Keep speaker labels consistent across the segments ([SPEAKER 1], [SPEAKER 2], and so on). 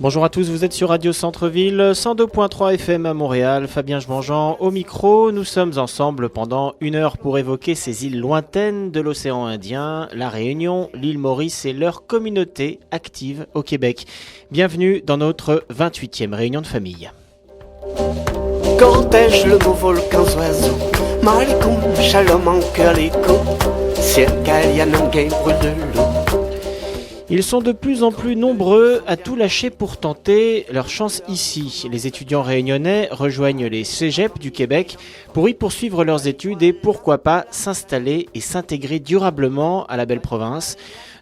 [SPEAKER 1] Bonjour à tous, vous êtes sur Radio Centre-Ville, 102.3 FM à Montréal, Fabien Jean au micro. Nous sommes ensemble pendant 1 heure pour évoquer ces îles lointaines de l'océan Indien, la Réunion, l'île Maurice et leur communauté active au Québec. Bienvenue dans notre 28e réunion de famille.
[SPEAKER 2] Cortège le beau volcan oiseau, Malikum, shalom en cœur l'écho, Circalianum game brûle de l'eau.
[SPEAKER 1] Ils sont de plus en plus nombreux à tout lâcher pour tenter leur chance ici. Les étudiants réunionnais rejoignent les cégeps du Québec pour y poursuivre leurs études et pourquoi pas s'installer et s'intégrer durablement à la belle province.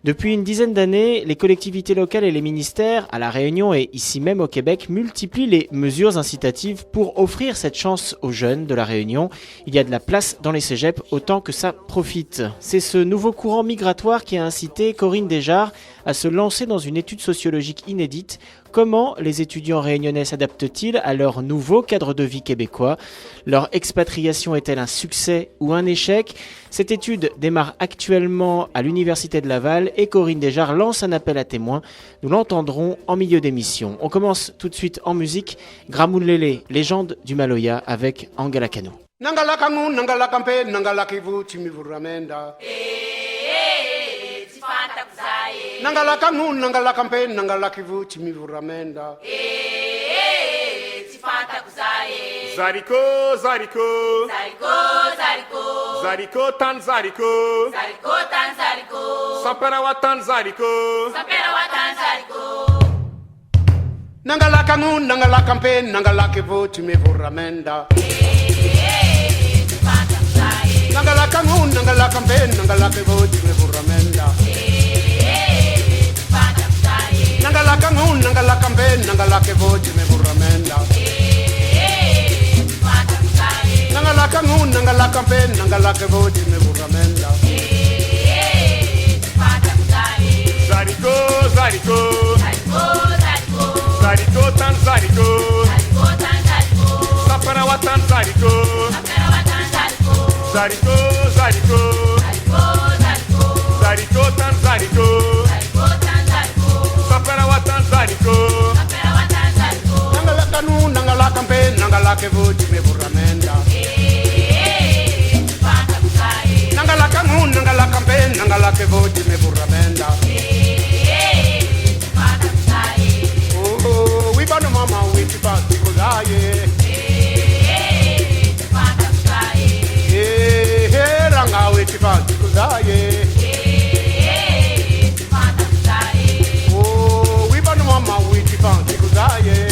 [SPEAKER 1] Depuis une dizaine d'années, les collectivités locales et les ministères, à La Réunion et ici même au Québec, multiplient les mesures incitatives pour offrir cette chance aux jeunes de La Réunion. Il y a de la place dans les cégeps, autant que ça profite. C'est ce nouveau courant migratoire qui a incité Corinne Desjars à se lancer dans une étude sociologique inédite. Comment les étudiants réunionnais s'adaptent-ils à leur nouveau cadre de vie québécois ? Leur expatriation est-elle un succès ou un échec ? Cette étude démarre actuellement à l'Université de Laval et Corinne Desjars lance un appel à témoins. Nous l'entendrons en milieu d'émission. On commence tout de suite en musique. Gramoulele, légende du Maloya avec Angalakano.
[SPEAKER 3] Nangalakamu, nangalakampe, nangalakivu, timivuramenda. Nangalakamu, nangalakampe, nangalakivu, timivuramenda.
[SPEAKER 4] Zariko, Zariko,
[SPEAKER 5] Zariko, Zariko,
[SPEAKER 4] Zariko, tan Zariko,
[SPEAKER 5] Zariko, tan Zariko,
[SPEAKER 4] Saperawa tan Zariko,
[SPEAKER 5] Saperawa tan Zariko.
[SPEAKER 3] Nangalakamu, nangalakampe, nangalakivu, timivuramenda. Nangalakamu, nangalakampe, nangalakivu, timivuramenda. Nangalakamu, nangalakampe, nangalakivu, timivuramenda. Nangalakamu, nangalakampe, nangalakivu, timivuramenda.
[SPEAKER 4] Zariko, Zariko,
[SPEAKER 5] Zariko, Zariko,
[SPEAKER 4] Zariko, tan Zariko,
[SPEAKER 5] Zariko, tan Zariko,
[SPEAKER 4] Saperawa tan Zariko,
[SPEAKER 5] Saperawa tan Zariko,
[SPEAKER 4] Zariko, Zariko,
[SPEAKER 5] Zariko, Zariko,
[SPEAKER 4] Zariko, tan Zariko,
[SPEAKER 5] Zariko, tan Zariko,
[SPEAKER 4] Saperawa tan Zariko,
[SPEAKER 5] Saperawa tan Zariko.
[SPEAKER 3] Nangalakamu, nangalakampe, nangalakivu, timivuramenda. Nangalakamu, nangalakampe, nangalakivu, timivuramenda. Oh, we banu mama, we tipa tikuzaye. Ranga, we tipa tikuzaye. Oh, we banu mama, we tipa tikuzaye.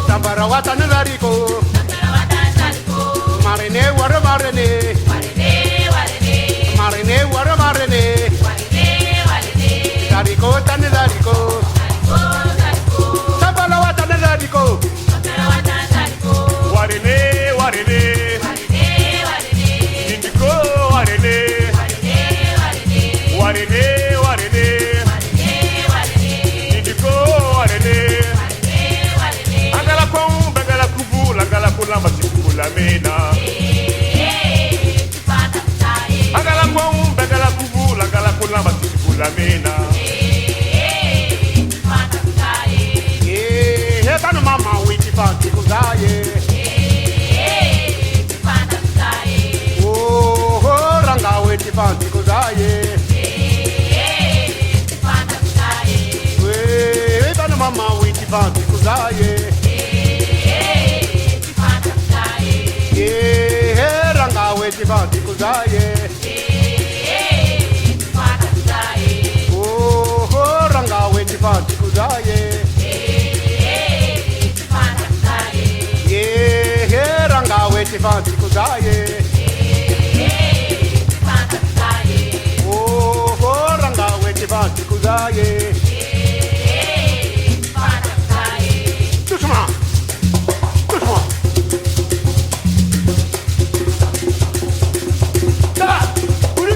[SPEAKER 3] Tambara watan zariko.
[SPEAKER 4] mena. Agala kwa umbe, agala kubula, agala kulamba tikula mena.
[SPEAKER 3] Yeah, tanu mama witi panti kuzaye. Oh, ranga witi panti kuzaye. Tanu mama witi panti kuzaye. Yeah, ranga witi panti kuzaye. Oh, ranga witi panti kuzaye. Yeah, ranga witi panti kuzaye. Oh, ranga witi panti kuzaye. Doucement, doucement. Ça va? Oui.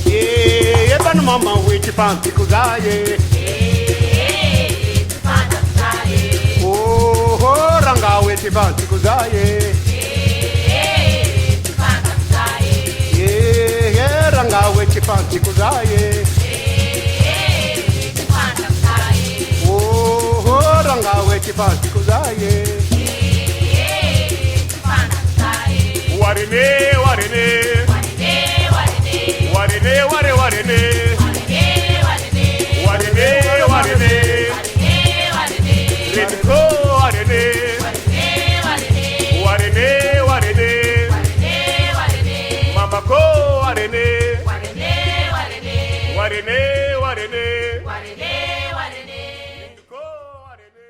[SPEAKER 3] Yeah, tanu mama witi panti kuzaye. Oh, ranga witi panti kuzaye. Yeah, ranga witi panti kuzaye. Oh, ranga witi panti kuzaye.
[SPEAKER 4] Warene, warene, warene, ware, warene, warene, warene, Redco, warene, warene, warene, Mamako, warene, warene, warene, Redco, warene.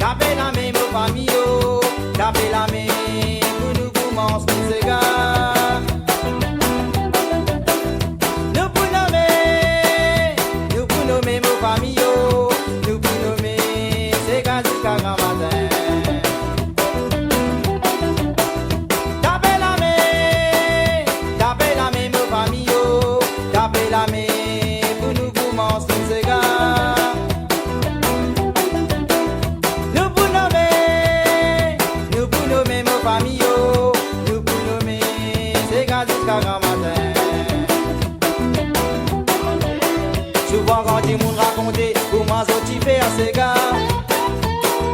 [SPEAKER 6] Tapez la main, mon famille, oh. Tapez la main, pour nous commencer tous ces gars. Nous pour nommer mon famille, oh. Nous pour nommer ces gars jusqu'à grand matin. Tapez la main, mon famille, oh. Tapez la main, pour nous commencer tous ces gars. Nous pour nommer mon famille, oh. Nous pour nommer ces gars jusqu'à grand matin. Souvent quand du monde raconter comment tu fais à ces gars.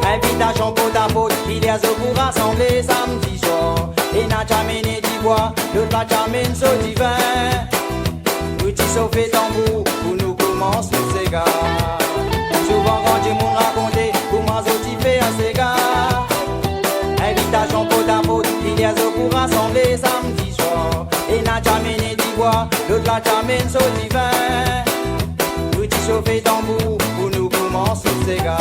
[SPEAKER 6] Invitation pour ta faute, il y a pour rassembler samedi soir. Et n'a jamais d'ivoire, l'autre va jamais so divin. Nous tu sauves tambour pour nous commencer ces gars. Souvent quand du monde raconter comment tu fais à ces gars. Invitation pour ta faute, il y a pour rassembler samedi soir. Et n'a jamais d'ivoire, l'autre va jamais so divin. Nous tu sauves tambour pour nous commencer ces gars.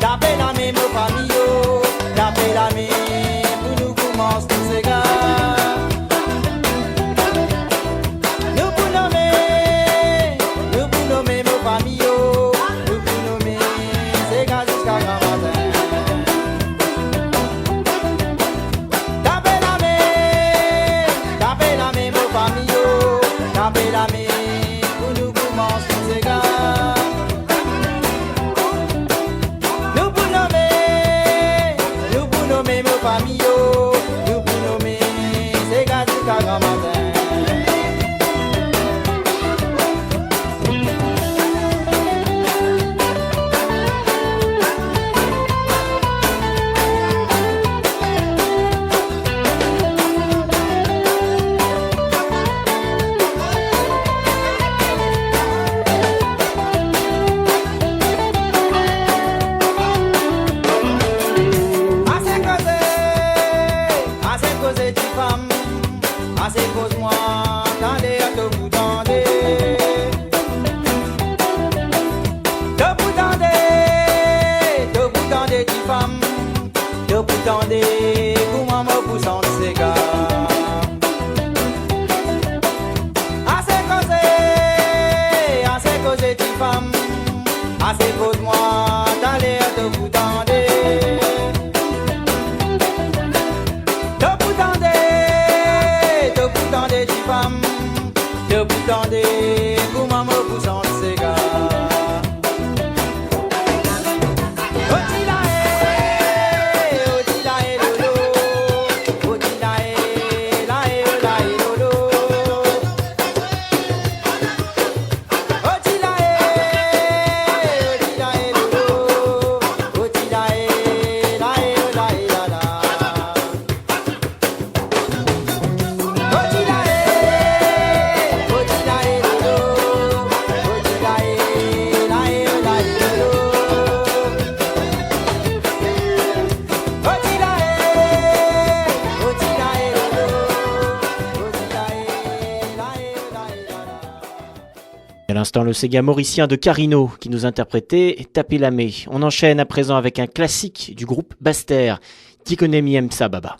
[SPEAKER 6] Tapez la main, mon famille, oh. Tapez la main, pour nous commencer tous ces gars. Nous pour nommer mon famille, oh. Nous pour nommer ces gars jusqu'à grand matin. Tapez la main, mon famille, oh. Tapez la main, pour nous femme, de vous tendre, pour maman vous en séga.
[SPEAKER 1] À l'instant, le Sega mauricien de Carino qui nous interprétait Tapis la Mé. On enchaîne à présent avec un classique du groupe Baster, Tikone Miem Sababa.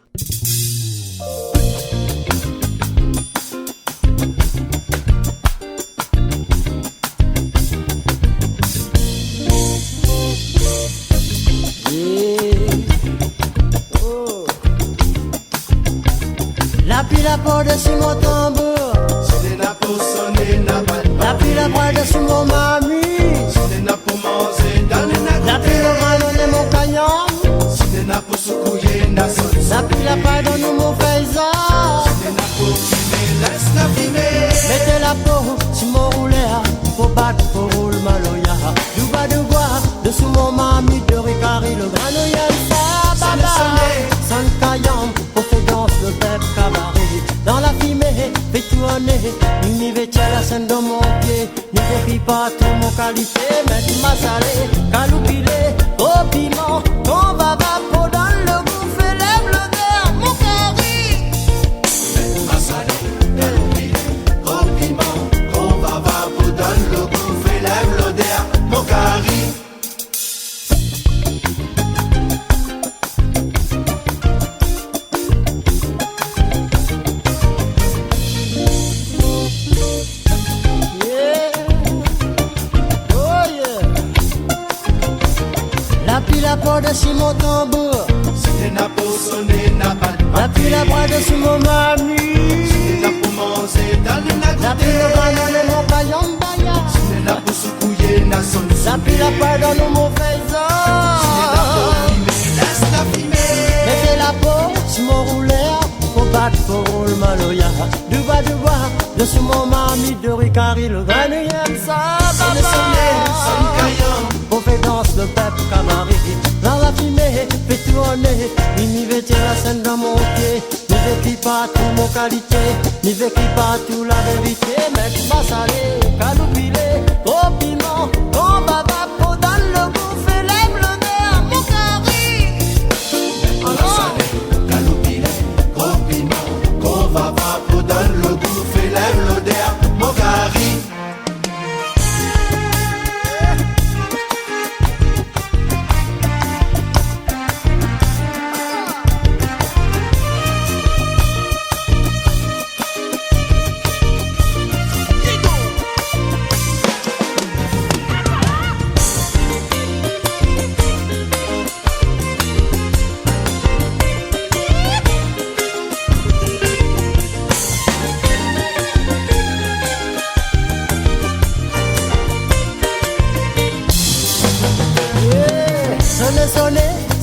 [SPEAKER 7] La pile à bord de Simon Tambour. La pile à bord de Simon Mami. La pile à bord de mon canyon. La pile à bord de nous mon faisan. Mettez la peau si mon roulé. Pour battre pour roule maloya. Du bas de bois de sous mon mami de Ricari le granouillel. San Kayam, pour faire danse le pep cabaret. Dans la fumée, fait tourner. Ni vêtia la scène dans mon pied. Ni défie pas tout mon qualité. Mettre ma salée, caloupilé, au piment. On va vapo dans le goût, fait lève le verre, mon cari.
[SPEAKER 8] Mettre ma salée, caloupilé, au piment. On va vapo dans le goût, fait lève l'odeur, mon cari.
[SPEAKER 7] La porte de Simon Tambour.
[SPEAKER 8] C'était n'a pas sonné, n'a pas de
[SPEAKER 7] La pile à bras de Simon Mami.
[SPEAKER 8] C'était n'a pas mangé dans le
[SPEAKER 7] La
[SPEAKER 8] nagoté.
[SPEAKER 7] pile à bras de mon paillon baya.
[SPEAKER 8] C'était n'a pas secouillé, n'a sonné.
[SPEAKER 7] La pile à bras de mon faisan.
[SPEAKER 8] C'était n'a pas fumé, laisse la fumée.
[SPEAKER 7] Mettez la peau sur mon rouleur. Pour battre pour roule maloya. Du bas de Simon Mami de Ricari le granouillem ça.
[SPEAKER 8] Sonné, son caillon.
[SPEAKER 7] Pour faire danse le peuple camarade. Dans la fumée, fait tourner. Ni vêtir la scène dans mon pied. Ni vécu pas tout mon qualité. Ni vécu pas tout la vérité. Mec, ma salé, caloupilé, au piment. On va vapo dans le goût, fait lève le verre, mon cari.
[SPEAKER 8] Ma salé, caloupilé, gros piment. Qu'on va vapo dans le goût, fait lève l'odeur, mon cari.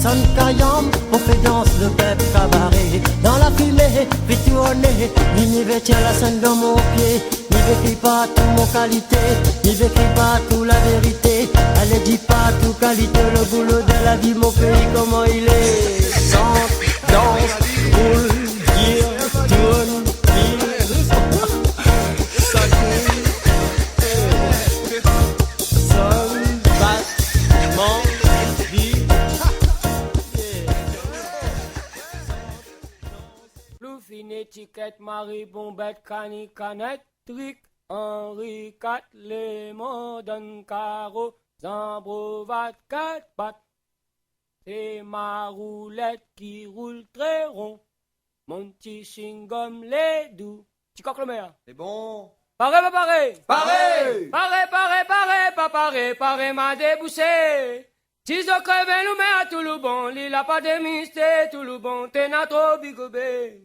[SPEAKER 7] Son Kayam, on fait danse le peuple cabaret. Dans la fumée, fait tourner. Ni vêtir la scène dans mon pied. Ni vécu pas tout mon qualité. Ni vécu pas tout la vérité. Elle dit pas tout qualité. Le boulot de la vie, mon pays, comment il est. Chante, danse, roule, dire, tourne,
[SPEAKER 9] étiquette, Marie, Bombette, Cani, Canette, Tric, Henri, 4, Lémon, Don Caro, Zambrovat, 4 pattes. C'est ma roulette qui roule très rond. Mon petit chewing-gum, les doux. Tu coques le maire?
[SPEAKER 6] C'est bon.
[SPEAKER 9] Paré, pas paré.
[SPEAKER 6] Paré.
[SPEAKER 9] Pas paré, m'a débouché. Si je crève, nous met à tout le bon. L'île a pas de mystère, tout le bon. T'es n'a trop bigobé.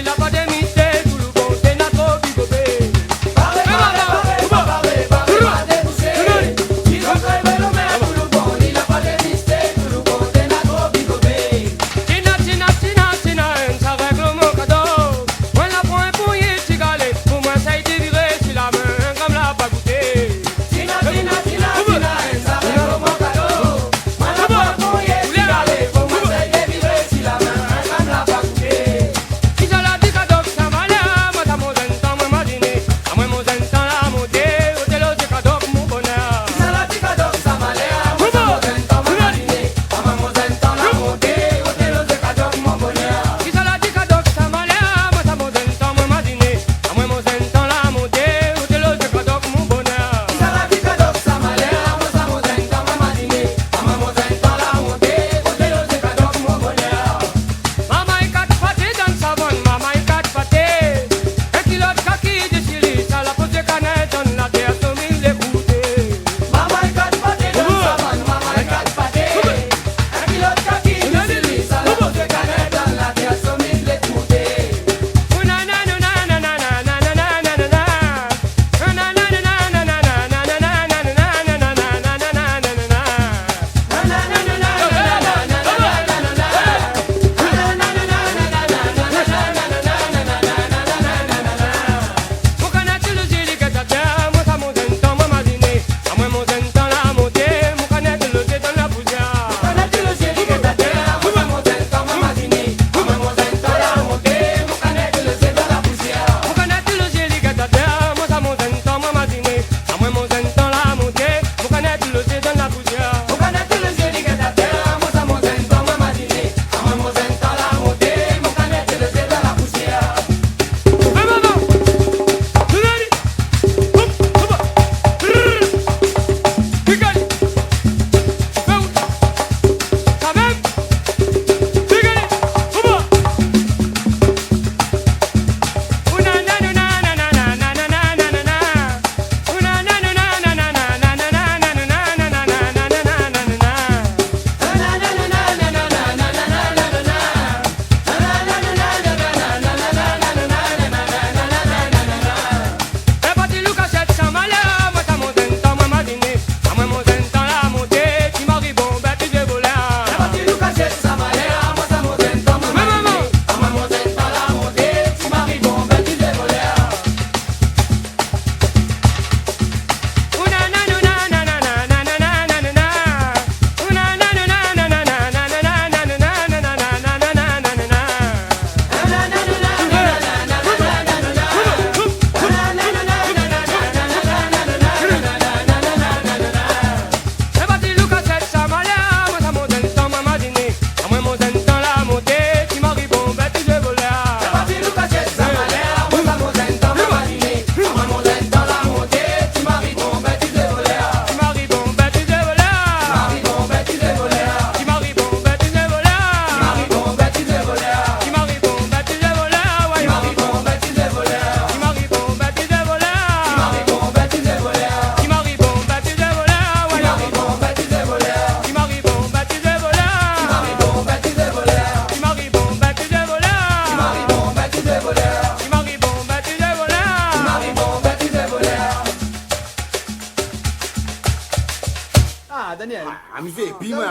[SPEAKER 10] Amusez, puis moi,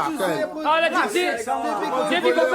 [SPEAKER 9] Ah, la petite, j'ai vu qu'on peut,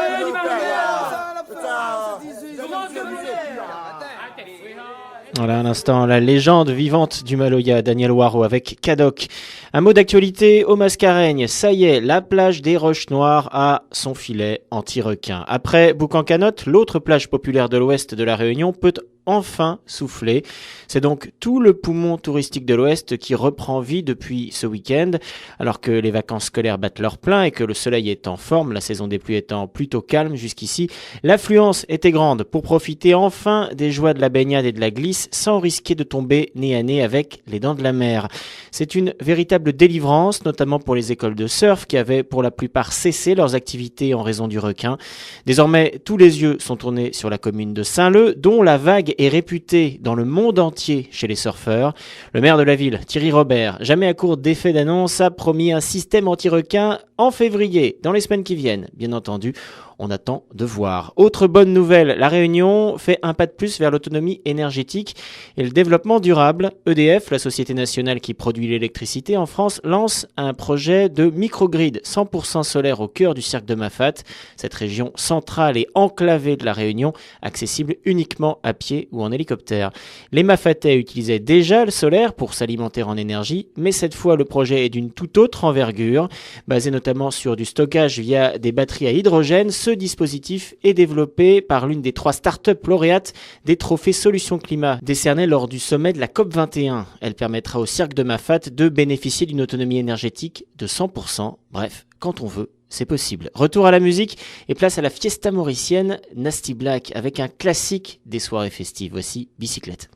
[SPEAKER 1] Voilà un instant, la légende vivante du Maloya, Daniel Waro avec Kadok. Un mot d'actualité au Mascareigne, ça y est, la plage des Roches Noires a son filet anti-requin. Après Boucan-Canotte, l'autre plage populaire de l'ouest de la Réunion peut enfin souffler. C'est donc tout le poumon touristique de l'Ouest qui reprend vie depuis ce week-end, alors que les vacances scolaires battent leur plein et que le soleil est en forme, la saison des pluies étant plutôt calme jusqu'ici. L'affluence était grande pour profiter enfin des joies de la baignade et de la glisse sans risquer de tomber nez à nez avec les dents de la mer. C'est une véritable délivrance, notamment pour les écoles de surf qui avaient pour la plupart cessé leurs activités en raison du requin. Désormais, tous les yeux sont tournés sur la commune de Saint-Leu, dont la vague est réputé dans le monde entier chez les surfeurs. Le maire de la ville, Thierry Robert, jamais à court d'effets d'annonce, a promis un système anti-requin en février, dans les semaines qui viennent, bien entendu. On attend de voir. Autre bonne nouvelle, la Réunion fait un pas de plus vers l'autonomie énergétique et le développement durable. EDF, la société nationale qui produit l'électricité en France, lance un projet de microgrid 100% solaire au cœur du cirque de Mafate, cette région centrale et enclavée de la Réunion, accessible uniquement à pied ou en hélicoptère. Les Mafatais utilisaient déjà le solaire pour s'alimenter en énergie, mais cette fois le projet est d'une toute autre envergure, basé notamment sur du stockage via des batteries à hydrogène. Ce dispositif est développé par l'une des 3 startups lauréates des trophées Solutions Climat décernés lors du sommet de la COP21. Elle permettra au cirque de Mafate de bénéficier d'une autonomie énergétique de 100%. Bref, quand on veut, c'est possible. Retour à la musique et place à la fiesta mauricienne, Nasty Black avec un classique des soirées festives. Voici Bicyclette.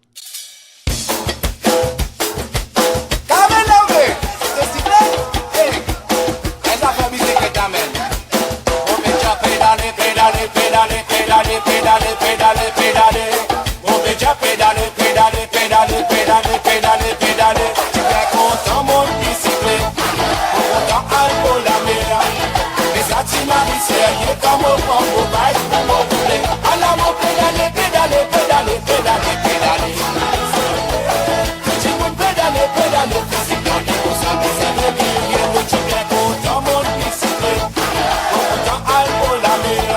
[SPEAKER 8] Tu es content mon bicyclette, content alcool la mer. Mais ça tu m'as dit sérieux comme au pont au bail pour me rouler. Alors mon pédaler, pédaler, pédaler, pédaler, pédaler. Tu me pédaler, pédaler, physique dans les courses à mes ennemis. Tu es content mon bicyclette, content alcool la mer.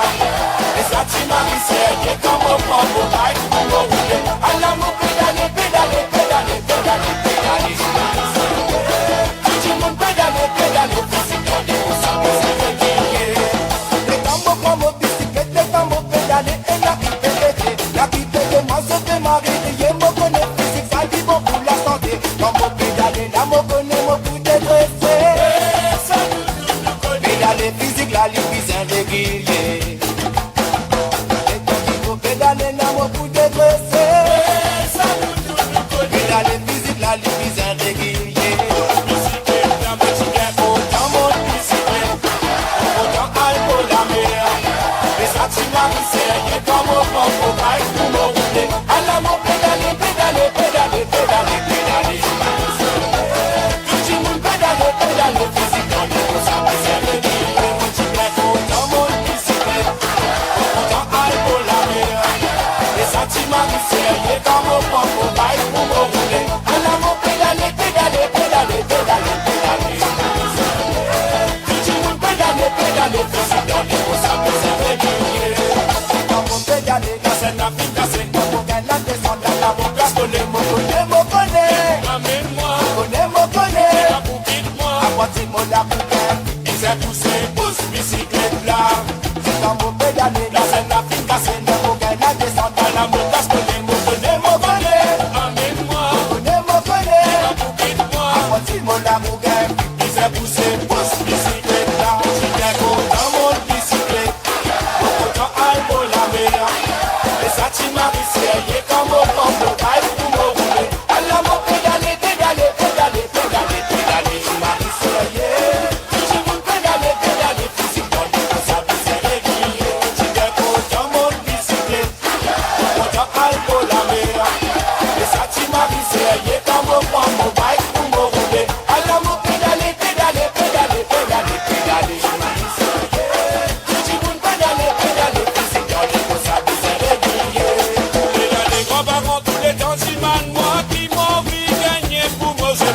[SPEAKER 8] Mais ça tu m'as dit sérieux comme au pont au bail pour me rouler. Alors mon pédaler, pédaler, pédaler, pédaler, pédaler. Tu me pédaler, pédaler, physique dans les courses à mes ennemis. Les tambours comme au bicyclette, les tambours pédaler et la pipette, moi je démarre et me connais physique, ça dit bon pour la santé. Comme au pédaler, là me connais mon coup de dressé. Pédaler physique, la ligne régulier. Et quand il faut pédaler, là mon coup de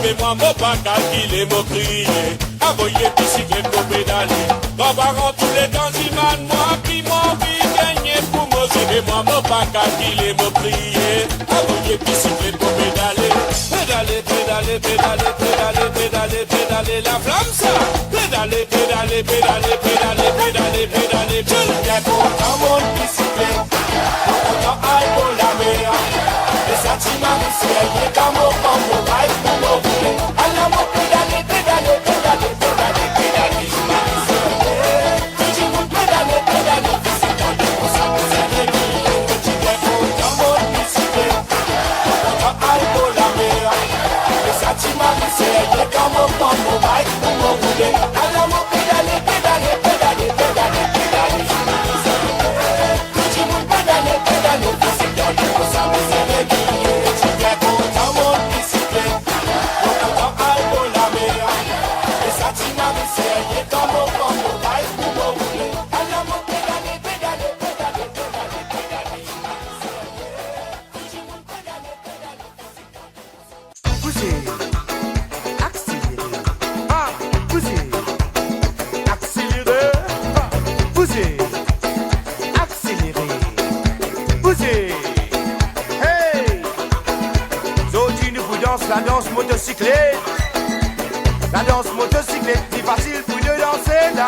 [SPEAKER 8] mais moi, mon pas calculer, mon crier. Envoyer bicyclette pour pédaler. Comparant tous les temps, Iman, moi, qui m'en vie gagner pour m'oser. Mais moi, mon pas calculer, mon crier. Envoyer bicyclette pour pédaler. Pédaler, pédaler, pédaler, pédaler, pédaler, pédaler, la flamme, ça. Pédaler, pédaler, pédaler, pédaler, pédaler, pédaler, pédaler. Pour mon bicyclette, pour aille pour la mer. Les sentiments du ciel, les camots, comme mon bail, pour mon boulet. Alors, mon pédaler, pédaler, pédaler, pédaler, pédaler, je m'en vais. Je vous pédaler, pédaler, c'est dans le bon sang, vous avez mis. Je vais pour mon bicyclette, pour aille pour la mer. Les sentiments du ciel, les camots, comme mon bail, pour mon boulet. Alors, mon pédaler, pédaler, pédaler, pédaler, pédaler, je m'en vais. Je vous pédaler, pédaler, c'est dans le bon sang, vous avez mis.
[SPEAKER 3] La danse motocyclette, la danse motocyclette, c'est facile pour de danser là.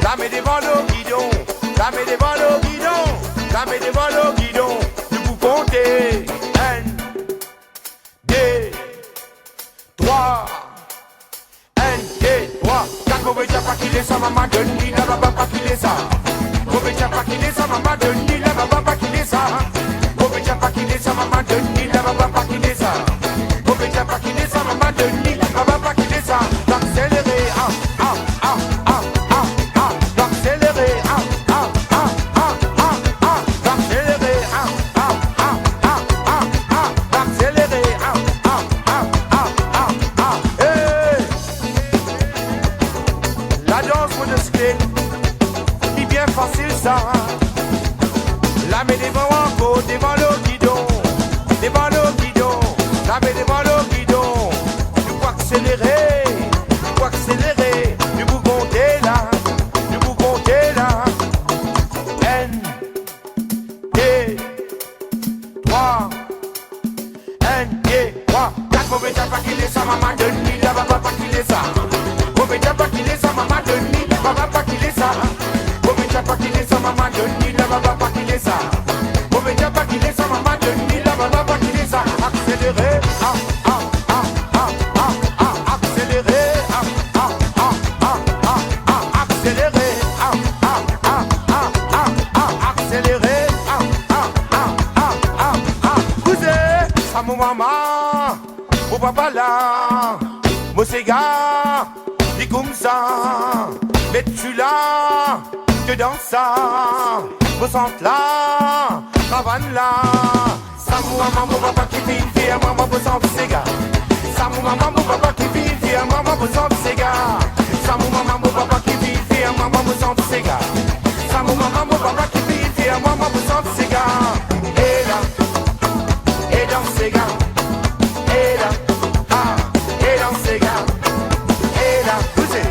[SPEAKER 3] La met devant le guidon, la met devant le guidon, la met devant le guidon. De vous compter 1, 2, 3, 1, 2, 3, 4. Mauvais diable pas qu'il est ça, maman de nuit, la va pas qu'il est ça. Mauvais diable pas qu'il est ça, maman de nuit, la va pas qu'il est ça. Mauvais diable pas qu'il est ça, maman de nuit, la va pas qu'il est ça. Mauvais pas quitter ça, maman de nuit, on va pas quitter ça. L'accélérer, l'accélérer, l'accélérer, l'accélérer, la danse motocyclette, c'est bien facile ça. La met devant un pot, devant le guidon, devant le guidon. La met devant le guidon, nous faut accélérer, nous vous comptez là, nous vous comptez là. 1, 2, 3, 1, 2, 3, 4. Mauvais diable pas qu'il est ça, maman de nuit, la va pas qu'il est ça. Mauvais diable pas qu'il est ça, maman de nuit, la va pas qu'il est ça. Mauvais diable pas qu'il est ça, maman de nuit, la va pas qu'il est ça. Mauvais diable pas qu'il est ça, maman de nuit, la va pas qu'il est ça. Accélérer, accélérer, accélérer, accélérer, poussez, ça mon maman, mon papa là, mon cigare, dit comme ça, mais tu là, que dans ça, mon centre là, caravane là. Ça mon maman, mon papa qui vit, viens maman pour son cigare. Ça mon maman, mon papa qui vit, viens maman pour son cigare. Ça mon maman, mon papa qui vit, viens maman pour son cigare. Ça mon maman, mon papa qui vit, viens maman pour son cigare. Et là, et dans le cigare. Et là, et dans le cigare. Et là, poussez,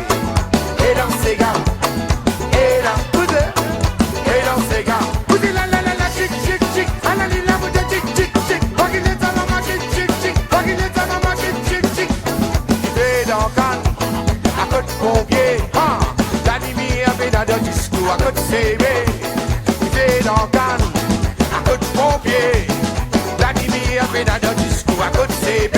[SPEAKER 3] et dans le cigare. Et là, poussez, et dans le cigare. Poussez la la la la, chic chic chic, ah la la la. Pompier, la nuit avait dans le discours à côté CB. Il fait dans Cannes, à côté pompier. La nuit avait dans le discours à côté CB.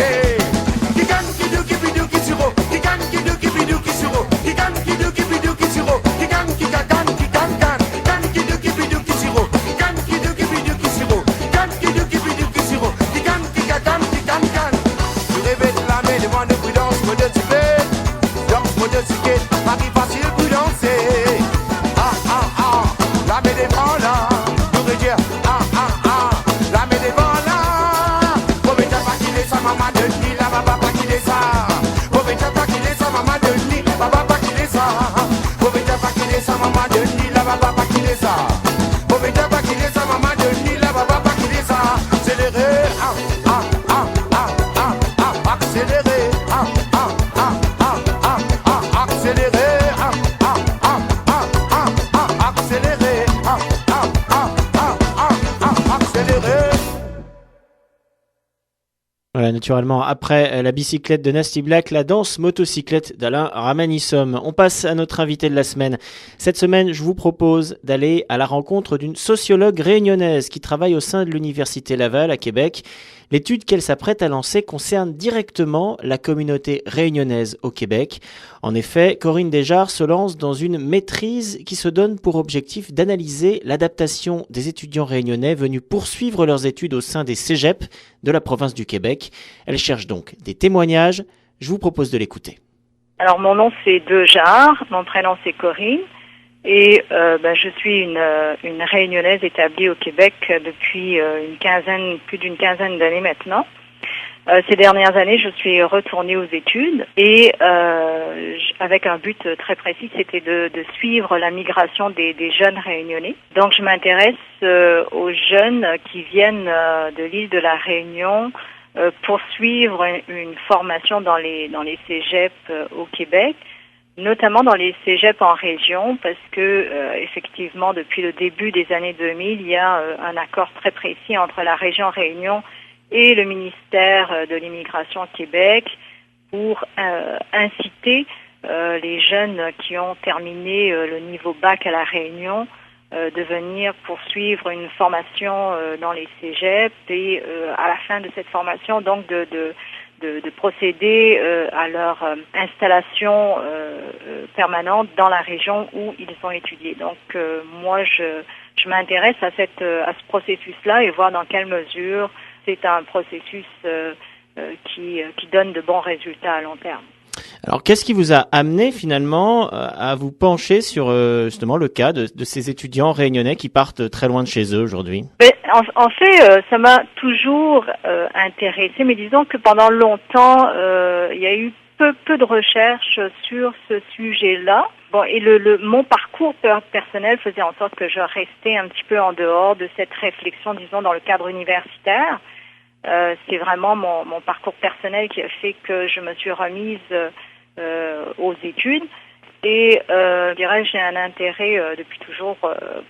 [SPEAKER 3] Qui gagne, qui do, qui bidou, qui suro. Qui gagne, qui do, qui bidou, qui suro. Qui gagne, qui do, qui bidou, qui suro. Qui gagne, qui gagne, qui gagne, gagne. Qui gagne, qui do, qui bidou, qui suro. Qui gagne, qui do, qui bidou, qui suro. Qui gagne, qui do, qui bidou, qui suro. Qui gagne, qui gagne, qui gagne, gagne. Je rêvais de la main devant de prudence, moi de tuer. Motocyclette, Paris facile pour danser. La met devant là, nous dire la met devant là.
[SPEAKER 1] Voilà, naturellement, après la bicyclette de Nasty Black, la danse motocyclette d'Alain Ramanissom. On passe à notre invité de la semaine. Cette semaine, je vous propose d'aller à la rencontre d'une sociologue réunionnaise qui travaille au sein de l'Université Laval à Québec. L'étude qu'elle s'apprête à lancer concerne directement la communauté réunionnaise au Québec. En effet, Corinne Desjars se lance dans une maîtrise qui se donne pour objectif d'analyser l'adaptation des étudiants réunionnais venus poursuivre leurs études au sein des cégeps de la province du Québec. Elle cherche donc des témoignages. Je vous propose de l'écouter.
[SPEAKER 10] Alors mon nom c'est Desjars, mon prénom c'est Corinne. Et je suis une réunionnaise établie au Québec depuis plus d'une quinzaine d'années maintenant. Ces dernières années, je suis retournée aux études et avec un but très précis, c'était de suivre la migration des jeunes réunionnais. Donc je m'intéresse aux jeunes qui viennent de l'île de la Réunion poursuivre une formation dans les cégeps au Québec, notamment dans les cégeps en région, parce que effectivement, depuis le début des années 2000, il y a un accord très précis entre la région Réunion et le ministère de l'Immigration au Québec pour inciter les jeunes qui ont terminé le niveau bac à la Réunion de venir poursuivre une formation dans les cégeps et à la fin de cette formation, donc de procéder à leur installation permanente dans la région où ils ont étudié. Donc moi je m'intéresse à ce processus-là et voir dans quelle mesure c'est un processus qui donne de bons résultats à long terme.
[SPEAKER 1] Alors, qu'est-ce qui vous a amené finalement à vous pencher sur justement le cas de ces étudiants réunionnais qui partent très loin de chez eux aujourd'hui?
[SPEAKER 10] En fait, ça m'a toujours intéressée, mais disons que pendant longtemps, il y a eu peu de recherches sur ce sujet-là. Bon, et mon parcours personnel faisait en sorte que je restais un petit peu en dehors de cette réflexion, disons, dans le cadre universitaire. C'est vraiment mon parcours personnel qui a fait que je me suis remise aux études et je dirais j'ai un intérêt depuis toujours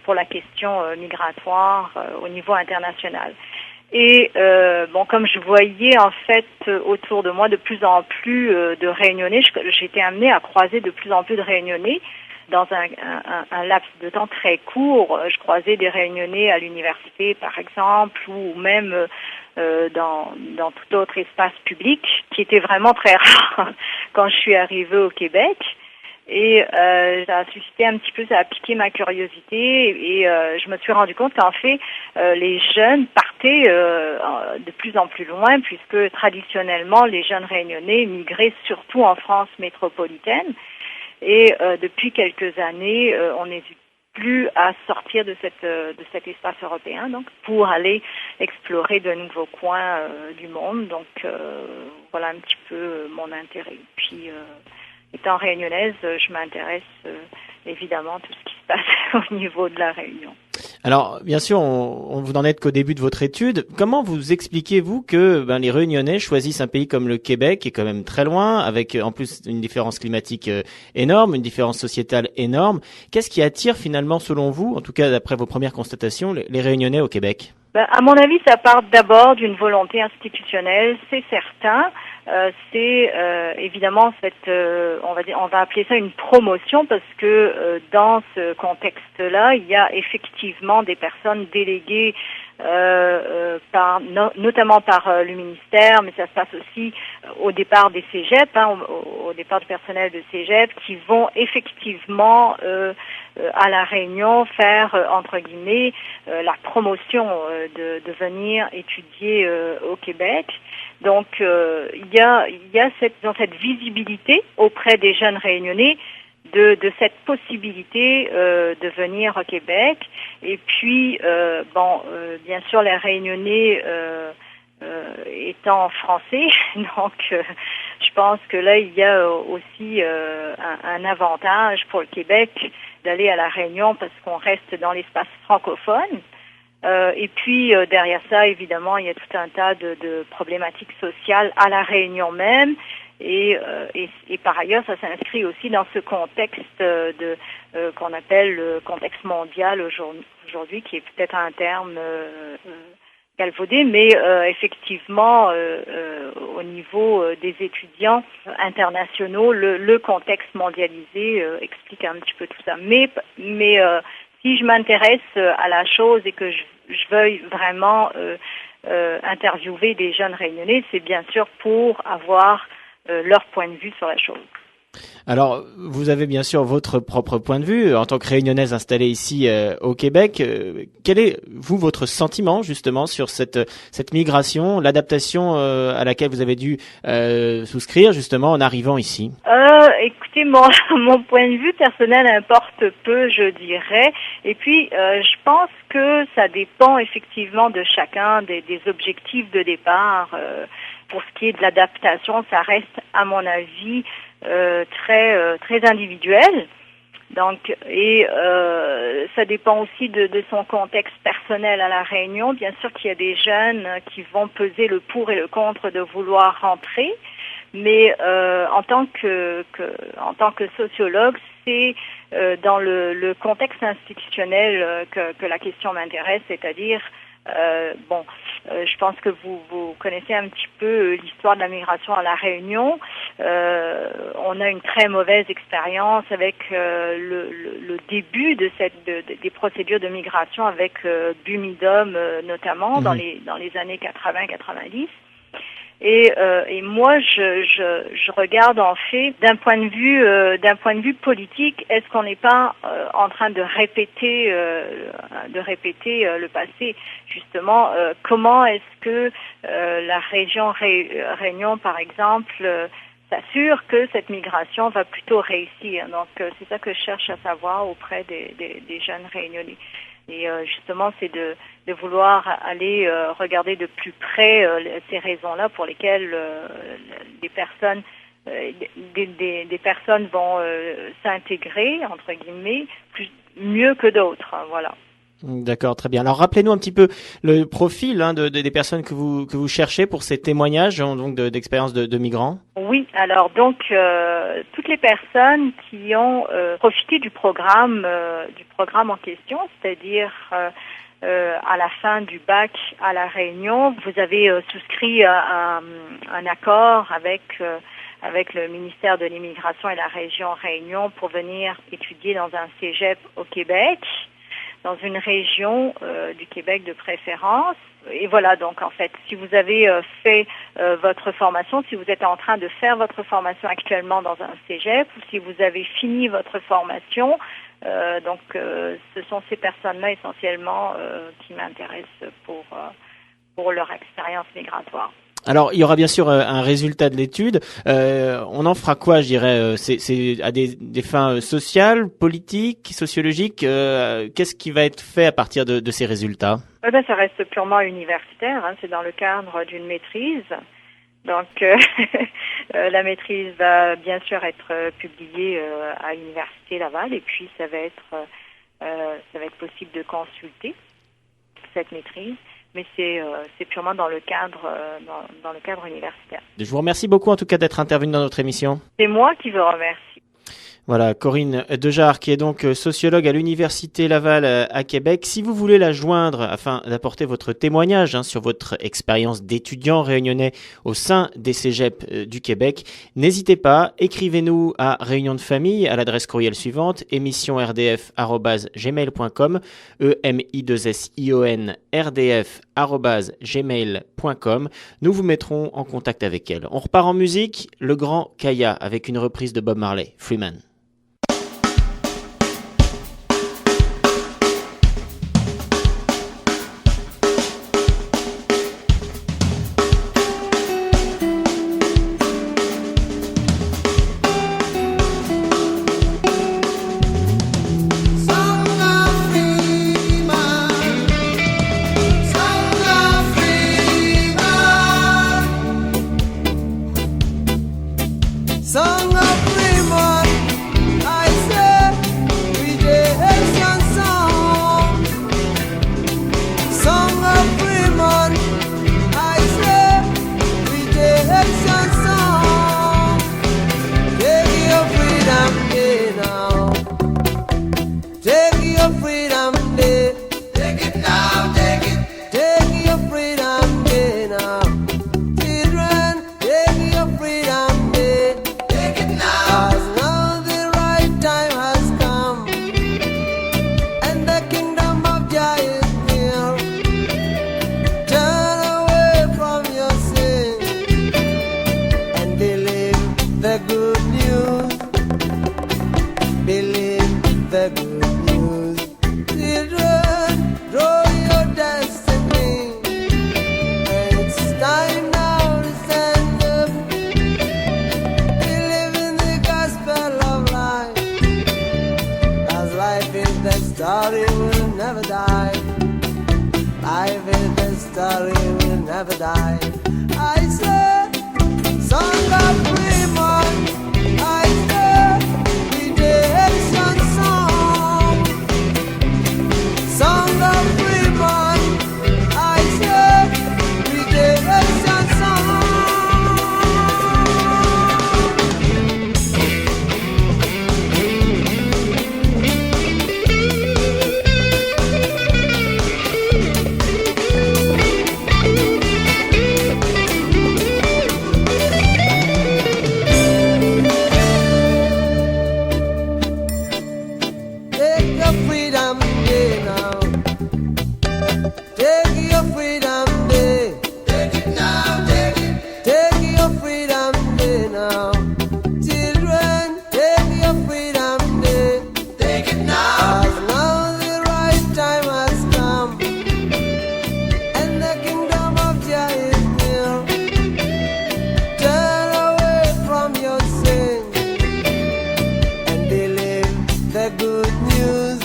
[SPEAKER 10] pour la question migratoire au niveau international. Et comme je voyais en fait autour de moi de plus en plus de Réunionnais, j'étais amenée à croiser de plus en plus de Réunionnais. Dans un laps de temps très court, je croisais des Réunionnais à l'université, par exemple, ou même dans tout autre espace public, qui était vraiment très rare quand je suis arrivée au Québec. Et ça a suscité un petit peu, ça a piqué ma curiosité, et je me suis rendu compte qu'en fait, les jeunes partaient de plus en plus loin, puisque traditionnellement, les jeunes Réunionnais migraient surtout en France métropolitaine. Et depuis quelques années, on n'hésite plus à sortir de cet espace européen, donc pour aller explorer de nouveaux coins du monde. Donc voilà un petit peu mon intérêt. Puis étant réunionnaise, je m'intéresse évidemment à tout ce qui se passe au niveau de la Réunion.
[SPEAKER 1] Alors, bien sûr, vous n'en êtes qu'au début de votre étude. Comment vous expliquez-vous que les Réunionnais choisissent un pays comme le Québec, qui est quand même très loin, avec en plus une différence climatique énorme, une différence sociétale énorme? Qu'est-ce qui attire finalement, selon vous, en tout cas d'après vos premières constatations, les Réunionnais au Québec?
[SPEAKER 10] À mon avis, ça part d'abord d'une volonté institutionnelle, c'est certain. C'est évidemment on va appeler ça une promotion, parce que dans ce contexte-là, il y a effectivement des personnes déléguées notamment par le ministère, mais ça se passe aussi au départ des cégeps, au départ du personnel de cégep, qui vont effectivement à la Réunion faire entre guillemets la promotion de venir étudier au Québec. Donc il y a cette visibilité auprès des jeunes Réunionnais de cette possibilité de venir au Québec. Et puis bien sûr les Réunionnais étant français, donc je pense que là il y a aussi un avantage pour le Québec d'aller à la Réunion, parce qu'on reste dans l'espace francophone. Et puis derrière ça, évidemment, il y a tout un tas de problématiques sociales à la Réunion même. Et par ailleurs, ça s'inscrit aussi dans ce contexte qu'on appelle le contexte mondial aujourd'hui, qui est peut-être un terme galvaudé, mais effectivement, au niveau des étudiants internationaux, le contexte mondialisé explique un petit peu tout ça. Mais si je m'intéresse à la chose et que je veuille vraiment interviewer des jeunes réunionnais, c'est bien sûr pour avoir leur point de vue sur la chose.
[SPEAKER 1] Alors, vous avez bien sûr votre propre point de vue en tant que réunionnaise installée ici au Québec. Quel est, vous, votre sentiment justement sur cette migration, l'adaptation à laquelle vous avez dû souscrire justement en arrivant ici?
[SPEAKER 10] Écoutez, mon point de vue personnel importe peu, je dirais. Et puis, je pense que ça dépend effectivement de chacun des objectifs de départ. Pour ce qui est de l'adaptation, ça reste, à mon avis, très individuel. Donc, et ça dépend aussi de son contexte personnel à La Réunion. Bien sûr qu'il y a des jeunes qui vont peser le pour et le contre de vouloir rentrer, mais en tant que sociologue, c'est dans le contexte institutionnel que la question m'intéresse, c'est-à-dire je pense que vous connaissez un petit peu l'histoire de la migration à La Réunion. On a une très mauvaise expérience avec le début des procédures de migration avec Bumidum notamment dans les années 80-90. Et moi, je regarde en fait d'un point de vue politique, est-ce qu'on n'est pas en train de répéter le passé justement? Comment est-ce que la région Réunion, par exemple, s'assure que cette migration va plutôt réussir? Donc, c'est ça que je cherche à savoir auprès des jeunes réunionnais. Et justement, c'est de vouloir aller regarder de plus près ces raisons-là pour lesquelles des personnes vont s'intégrer, entre guillemets, mieux que d'autres. Voilà.
[SPEAKER 1] D'accord, très bien. Alors rappelez-nous un petit peu le profil des personnes que vous cherchez pour ces témoignages donc d'expériences de migrants.
[SPEAKER 10] Oui, alors donc toutes les personnes qui ont profité du programme en question, c'est-à-dire à la fin du bac à La Réunion, vous avez souscrit un accord avec le ministère de l'Immigration et la région Réunion pour venir étudier dans un cégep au Québec, dans une région du Québec de préférence. Et voilà, donc en fait, si vous avez fait votre formation, si vous êtes en train de faire votre formation actuellement dans un cégep, ou si vous avez fini votre formation, ce sont ces personnes-là essentiellement qui m'intéressent pour leur expérience migratoire.
[SPEAKER 1] Alors, il y aura bien sûr un résultat de l'étude. On en fera quoi, je dirais? C'est à des fins sociales, politiques, sociologiques. Qu'est-ce qui va être fait à partir de ces résultats?
[SPEAKER 10] Ça reste purement universitaire. C'est dans le cadre d'une maîtrise. Donc, la maîtrise va bien sûr être publiée à l'Université Laval, et puis ça va être possible de consulter cette maîtrise. Mais c'est purement dans le cadre universitaire.
[SPEAKER 1] Je vous remercie beaucoup en tout cas d'être intervenue dans notre émission.
[SPEAKER 10] C'est moi qui vous remercie.
[SPEAKER 1] Voilà, Corinne Dejarre, qui est donc sociologue à l'Université Laval à Québec. Si vous voulez la joindre afin d'apporter votre témoignage sur votre expérience d'étudiant réunionnais au sein des cégeps du Québec, n'hésitez pas, écrivez-nous à Réunion de Famille à l'adresse courriel suivante, émissionrdf@gmail.com, emision@gmail.com. Nous vous mettrons en contact avec elle. On repart en musique, Le Grand Kaya avec une reprise de Bob Marley, Freeman.
[SPEAKER 7] Song of Freeman. never die. Life is a story, will never die. I say, song of freedom. I say, redemption song. Song of freedom. I say, redemption song. Take your freedom day now. Take your freedom day. Take it now, take it. Take your freedom day now. Children, take your freedom day. Take it now. 'Cause now the right time has come. And the kingdom of Jah is near. Turn away from your sin and believe the good news.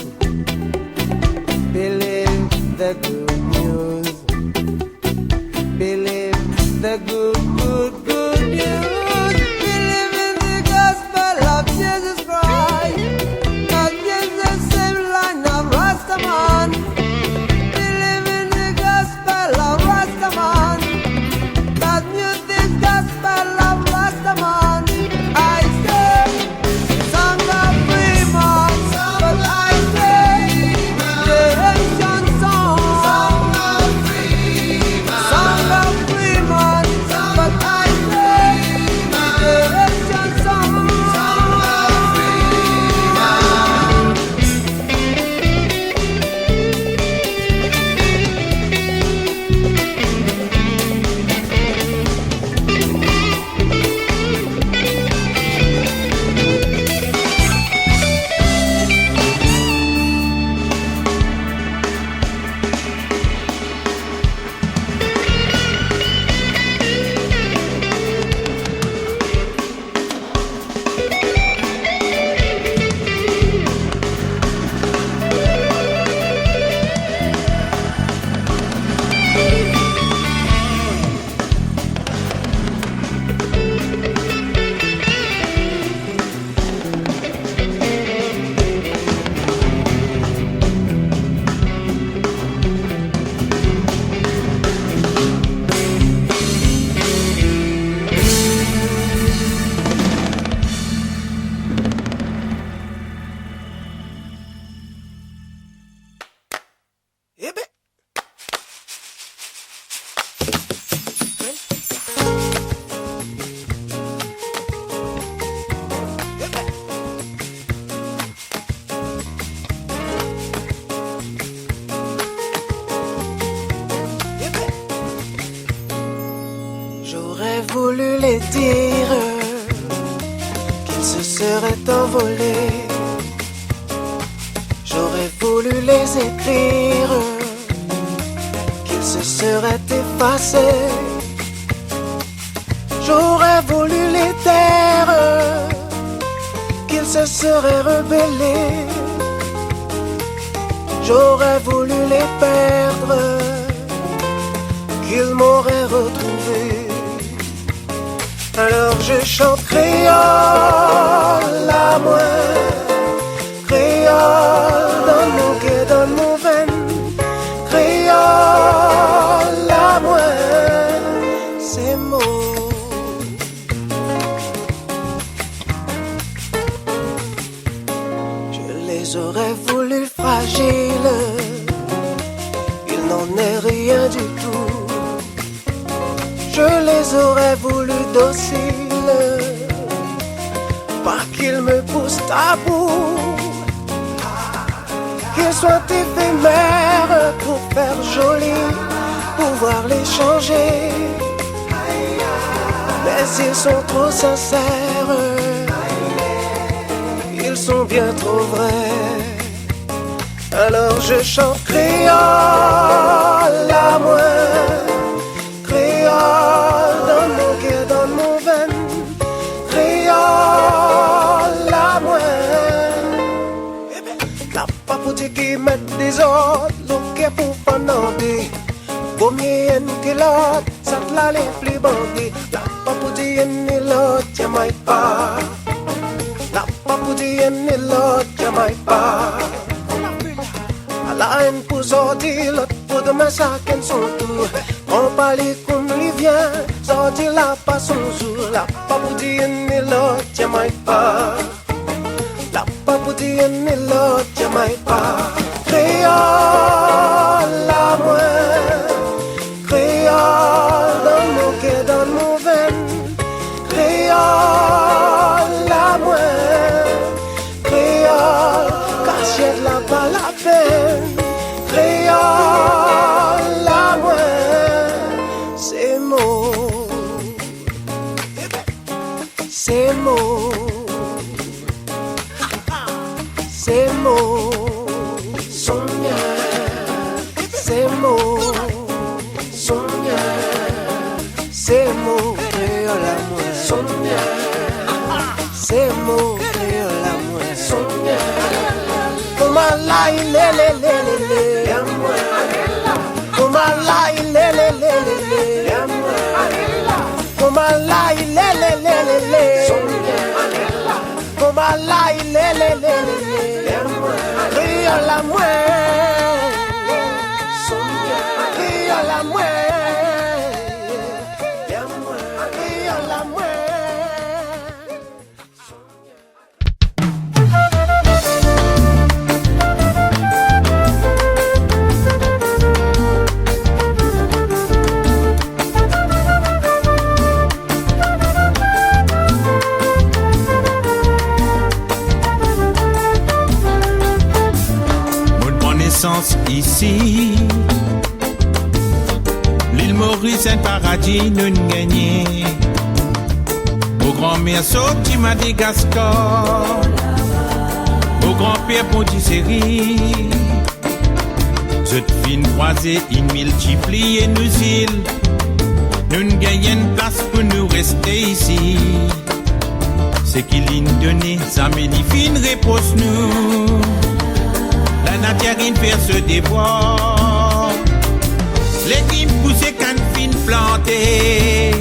[SPEAKER 7] Believe the good news. Believe the good news. Believe in the gospel of Jesus Christ. Not just the same line of Rastaman. Believe in the gospel of Rastaman. That music gospel of Rastaman. I say, song of freedom, but I say, redemption song. Song of freedom, but I say, redemption song.
[SPEAKER 2] J'aurais voulu les dire qu'ils se seraient envolés. J'aurais voulu les écrire qu'ils se seraient effacés. J'aurais voulu les taire qu'ils se seraient rebellés. J'aurais voulu les perdre qu'ils m'auraient retrouvé. Alors je chante créole à moi, créole dans mon cœur, dans mon veine, créole à moi, ces mots. Je les aurais voulu fragiles, il n'en est rien du tout. Je les aurais voulu dociles, pas qu'ils me poussent à bout, qu'ils soient éphémères pour faire joli, pouvoir les changer. Mais ils sont trop sincères, ils sont bien trop vrais. Alors je chante créole à moi, créole dans mon cœur, dans mon veine, créole à moi. La papouté qui met des os
[SPEAKER 7] l'autre, ça te l'a les plus bandés. La pas pour dire ni l'autre, y'a maille pas. La pas pour dire ni l'autre, y'a maille pas. À la haine pour sortir l'autre, pour demain ça qu'elle son tour. On parle comme lui vient, sortir la pas son jour. La pas pour dire ni l'autre, y'a maille pas. La pas pour dire ni l'autre, y'a maille pas. Créole la moins, créole dans mon cœur, dans mon veine. Créole la moins, créole cachette la pas la peine. Créole la moins, c'est mot, c'est mot, c'est mot. C'est mots, son bien, c'est mots, créole à moi, son bien, c'est mots, créole à moi, son bien. Comment là il est, à moi, comment là il est, à moi, comment là il est, son bien, comment là il est, à moi, créole à moi.
[SPEAKER 11] Ici, l'île Maurice, un paradis nous gagné. Au grand-mère sorti Madagascar, au grand-père Pondicéry. Cette fine croisée, il multiplie nos îles. Nous gagnons une place pour nous rester ici. C'est qu'il nous donne, ça m'édifie une réponse nous. La nature fait ce devoir. Les qui poussent quand fin planté.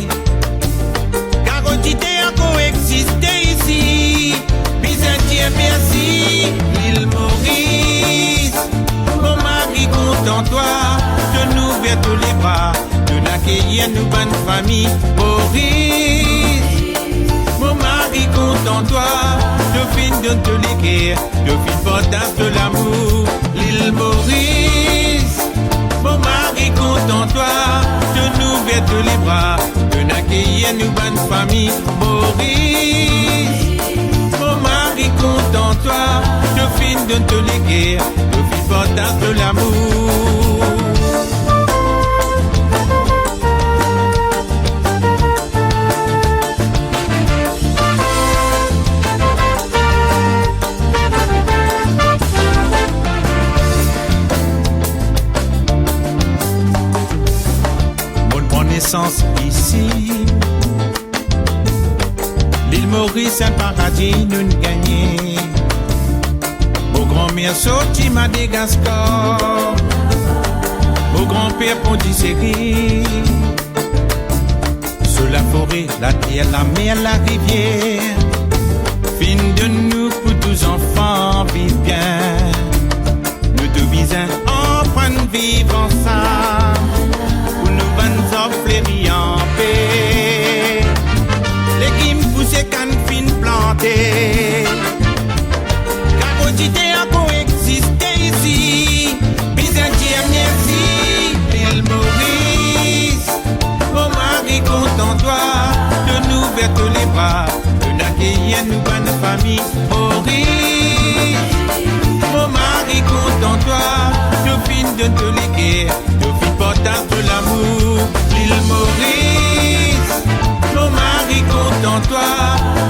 [SPEAKER 11] Carotité encore existe ici. Puis un Dieu merci, l'île Maurice. Mon mari content toi, de nous ouvrir tous les bras, de l'accueillir nous bonne famille Maurice. Mon mari content toi, de fin de te l'écrire, de fin portage de l'amour, l'île Maurice. Mon mari content toi, de nous ouvrir tous les bras, de l'accueillir nous bonne famille Maurice. Mon mari content toi, de fin de te l'écrire, de fin portage de l'amour. Ici, l'île Maurice, un paradis nous gagné. Au grand-mère sorti Madagascar, au grand-père Pondicéry. Sur la forêt, la terre, la mer, la rivière, fin de nous pour tous enfants vivent bien. Nous devons apprendre à vivre ensemble. Fleuris en paix. Les qui me poussent quand fin planté. Carotité encore existe ici. Byzantien merci, l'île Maurice. Mon mari content toi, de nous ouvrir tous les bras, de l'accueillir nous bonne famille Maurice. Mon mari content toi, de fin de te léguer, de fin portage de l'amour. L'île Maurice, mon mari content toi,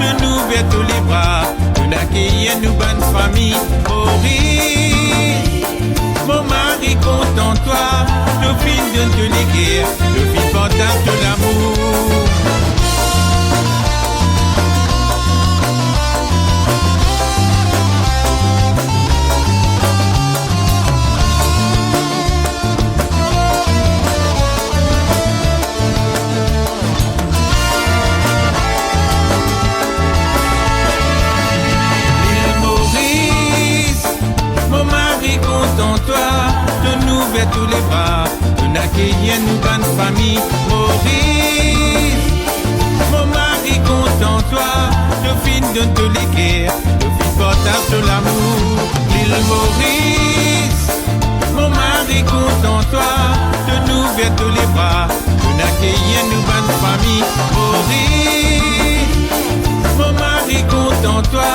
[SPEAKER 11] de nous ouvrir tous les bras, de l'accueillir nous bonne famille Maurice. Mon mari content toi, de fin de te léguer, de fin portage de l'amour. donne tous les guerres, le fils portage de l'amour. L'île Maurice, mon mari compte en toi, de nous vers tous les bras, nous n'accueillons nous bonne famille. Maurice, mon mari compte en toi,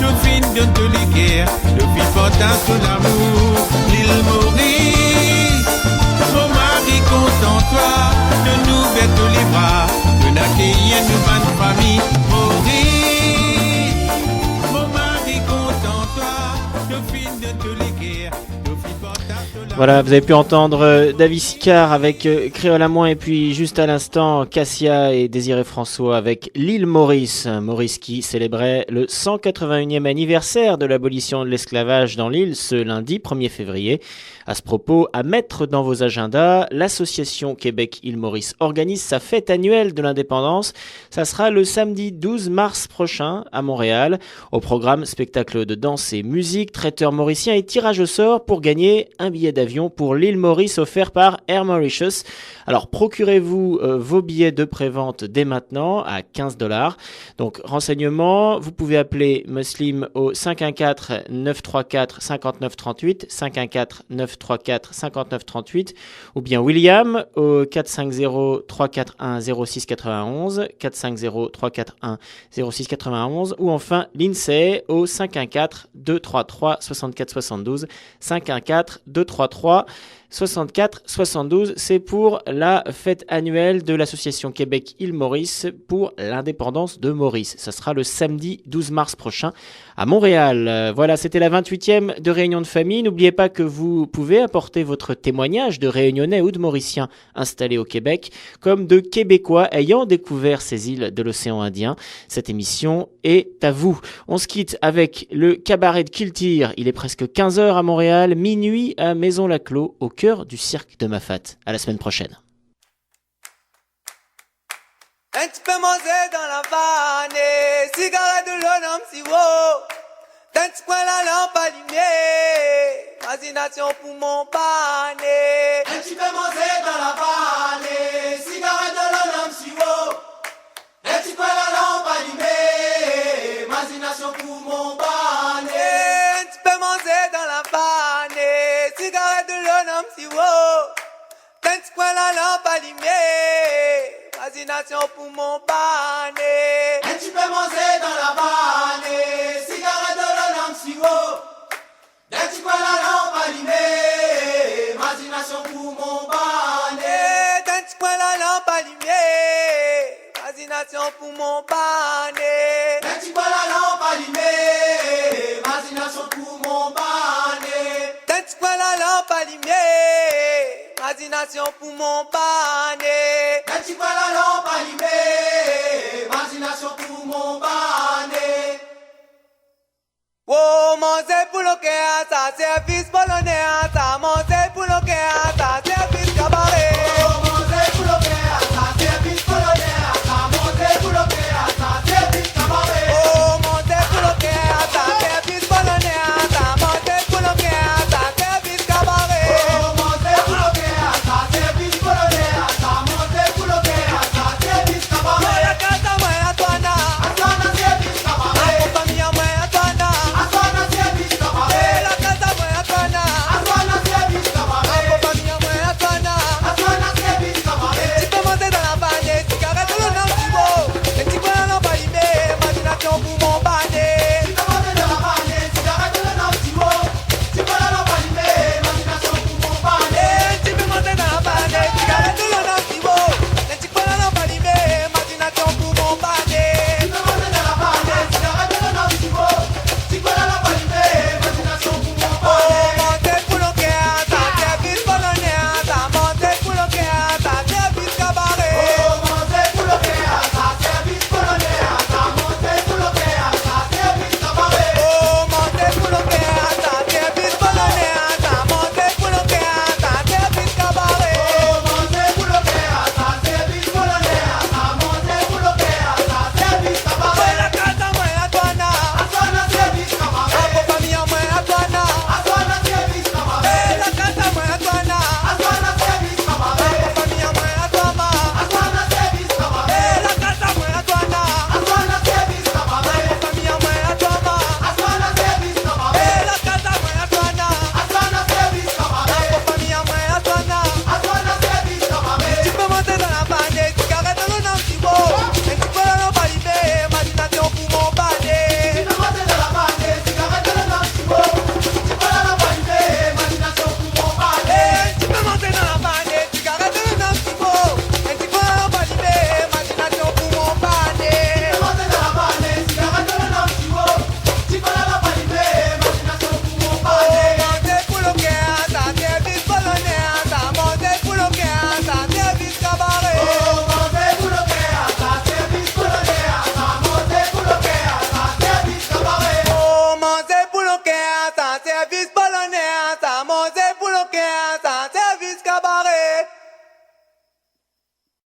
[SPEAKER 11] le fils donne tous les guerres, le fils portage de l'amour. L'île Maurice, mon mari compte en toi, de nous vers tous les bras, nous n'accueillons nous bonne famille. Maurice, mon mari compte en toi, le fils de tous les guerres, le fils portage de l'amour.
[SPEAKER 1] Voilà, vous avez pu entendre David Sicard avec Créole à moins et puis juste à l'instant Cassia et Désiré François avec l'île Maurice. Maurice qui célébrait le 181e anniversaire de l'abolition de l'esclavage dans l'île ce lundi 1er février. À ce propos, à mettre dans vos agendas, l'association Québec-Île Maurice organise sa fête annuelle de l'indépendance. Ça sera le samedi 12 mars prochain à Montréal. Au programme, spectacle de danse et musique, traiteur mauricien et tirage au sort pour gagner un billet d'avion pour l'île Maurice offert par Air Mauritius. Alors procurez-vous vos billets de prévente dès maintenant à $15. Donc renseignements, vous pouvez appeler Muslim au 514-934-5938, 514-934-5938 ou bien William au 450-341-0691, 450-341-0691 ou enfin Lindsay au 514-233-6472, 514-233 64-72, c'est pour la fête annuelle de l'association Québec-Île Maurice pour l'indépendance de Maurice. Ça sera le samedi 12 mars prochain à Montréal. Voilà, c'était la 28e de Réunion de famille. N'oubliez pas que vous pouvez apporter votre témoignage de Réunionnais ou de Mauriciens installés au Québec, comme de Québécois ayant découvert ces îles de l'océan Indien. Cette émission est à vous. On se quitte avec le cabaret de Kiltir. Il est presque 15h à Montréal, minuit à Maison-Laclos, au cœur du cirque de Mafat. À la semaine prochaine.
[SPEAKER 6] Un petit peu manger dans la vanne, cigarette de l'homme si haut. D'un petit point la lampe allumée, imagination pour mon pané. Un petit peu manger dans la vanne, cigarette de l'homme si haut. D'un petit point la lampe allumée, imagination pour mon pané. Un petit peu manger dans la vanne, cigarette de l'homme si haut. D'un petit point la lampe allumée. Imagination pour mon pané. Un petit peu manger dans la vanne, cigarette de l'homme si haut. Un petit peu la lampe allumée, imagination pour mon pané. Un petit peu la lampe allumée, imagination pour mon pané. Un petit peu la lampe allumée, imagination pour mon pané. Un petit peu la lampe allumée, imagination pour mon pané. Un petit peu la lampe allumée, imagination pour mon pané. Oh, manger pour le que a sa service polonais a sa manger.